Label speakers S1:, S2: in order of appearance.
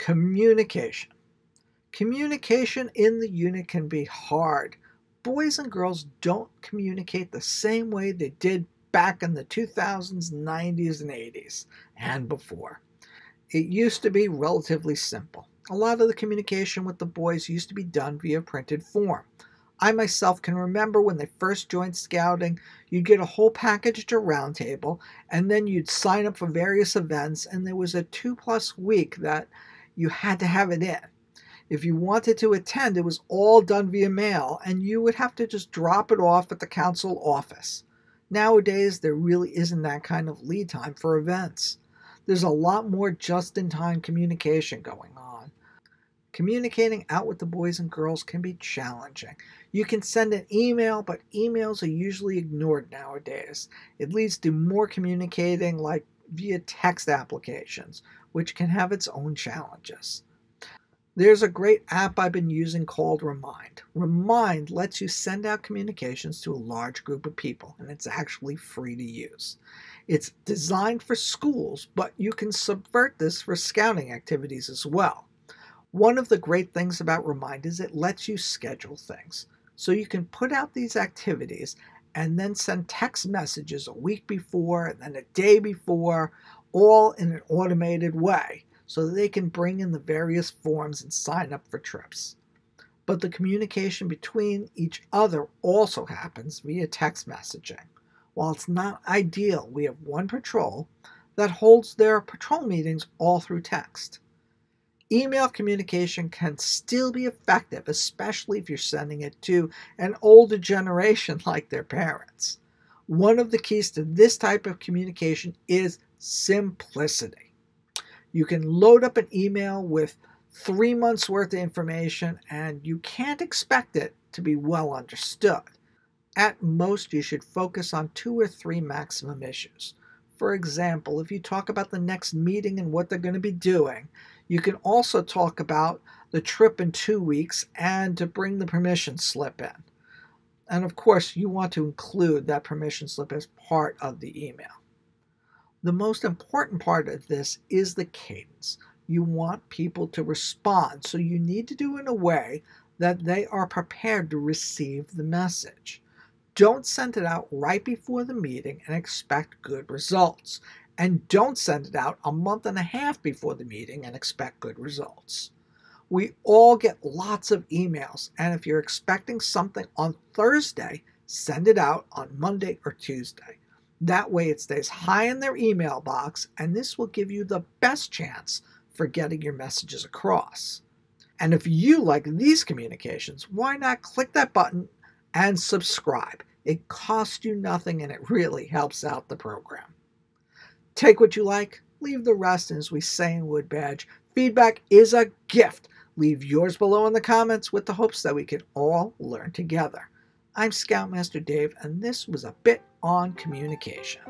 S1: Communication. Communication in the unit can be hard. Boys and girls don't communicate the same way they did back in the 2000s, 90s, and 80s, and before. It used to be relatively simple. A lot of the communication with the boys used to be done via printed form. I myself can remember when they first joined scouting, you'd get a whole package at your round table, and then you'd sign up for various events, and there was a 2+ week that you had to have it in. If you wanted to attend, it was all done via mail, and you would have to just drop it off at the council office. Nowadays, there really isn't that kind of lead time for events. There's a lot more just-in-time communication going on. Communicating out with the boys and girls can be challenging. You can send an email, but emails are usually ignored nowadays. It leads to more communicating like via text applications, which can have its own challenges. There's a great app I've been using called Remind. Remind lets you send out communications to a large group of people, and it's actually free to use. It's designed for schools, but you can subvert this for scouting activities as well. One of the great things about Remind is it lets you schedule things. So you can put out these activities and then send text messages a week before and then a day before, all in an automated way, so that they can bring in the various forms and sign up for trips. But the communication between each other also happens via text messaging. While it's not ideal, we have one patrol that holds their patrol meetings all through text. Email communication can still be effective, especially if you're sending it to an older generation like their parents. One of the keys to this type of communication is simplicity. You can load up an email with 3 months worth of information, and you can't expect it to be well understood. At most, you should focus on 2 or 3 maximum issues. For example, if you talk about the next meeting and what they're going to be doing, you can also talk about the trip in 2 weeks and to bring the permission slip in. And of course, you want to include that permission slip as part of the email. The most important part of this is the cadence. You want people to respond, so you need to do it in a way that they are prepared to receive the message. Don't send it out right before the meeting and expect good results. And don't send it out a month and a half before the meeting and expect good results. We all get lots of emails, and if you're expecting something on Thursday, send it out on Monday or Tuesday. That way it stays high in their email box, and this will give you the best chance for getting your messages across. And if you like these communications, why not click that button and subscribe? It costs you nothing, and it really helps out the program. Take what you like, leave the rest, and as we say in Wood Badge, feedback is a gift. Leave yours below in the comments with the hopes that we can all learn together. I'm Scoutmaster Dave, and this was a bit on communication.